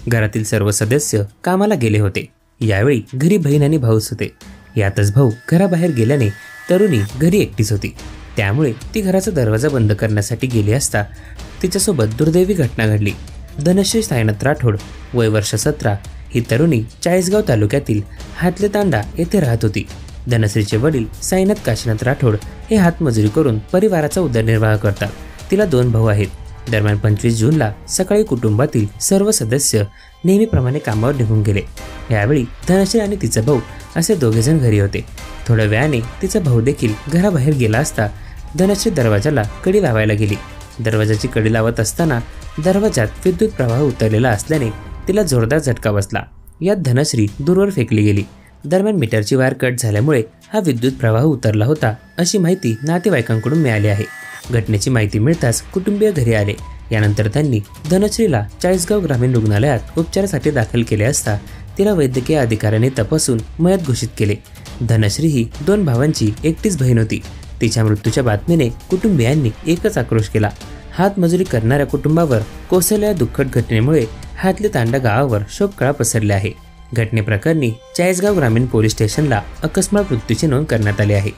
घरातील सर्व सदस्य कामाला गेले होते। यावेळी घरी बहीण आणि भाऊच होते। यातच भाऊ घराबाहेर गेल्याने तरुणी घरी एकटीच होती। त्यामुळे ती घराचा दरवाजा बंद करण्यासाठी गेली असता तिच्यासोबत दुर्दैवी घटना घडली। धनश्री साईनाथ राठोड, वय वर्ष 17, ही तरुणी चाळीसगाव तालुक्यातील हातले तांडा येथे राहत होती। धनश्रीचे वडील साईनाथ काशीनाथ राठोड हे हातमजुरी करून परिवाराचा उदरनिर्वाह करतात। तिला 2 भाऊ आहेत। दरम्यान 25 जूनला सकाळी कुटुंबातील सर्व सदस्य नेहमीप्रमाणे कामावर निघून गेले। यावेळी धनश्री आणि तिचा भाऊ असे दोघेजण घरी होते। थोड्या वेळाने तिचा भाऊ देखील घराबाहेर गेला असता धनश्री दरवाजाला कडी लावायला गेली। दरवाजाची कडी लावत असताना दरवाजात विद्युत प्रवाह उतरलेला असल्याने तिला जोरदार झटका बसला। यात धनश्री दूरवर फेकली गेली। दरम्यान मीटरची वायर कट झाल्यामुळे हा विद्युत प्रवाह उतरला होता अशी माहिती नातेवाईकांकडून मिळाली आहे। घटनेची माहिती मिळताच कुटुंबीय घरी आले। यानंतर त्यांनी धनश्रीला चाळीसगाव ग्रामीण रुग्णालयात उपचारासाठी दाखल केले असता तिला वैद्यकीय अधिकाऱ्यांनी तपासून मयत घोषित केले। धनश्री ही 2 भावांची एकटीच बहीण होती। तिच्या मृत्यूच्या बातमीने कुटुंबियांनी एकच आक्रोश केला। हातमजुरी करणाऱ्या कुटुंबावर कोसळलेल्या दुःखद घटनेमुळे हातले तांडा गावावर शोककळा पसरली आहे। घटनेप्रकरणी चाळीसगाव ग्रामीण पोलीस स्टेशनला अकस्मात मृत्यूची नोंद करण्यात आली आहे।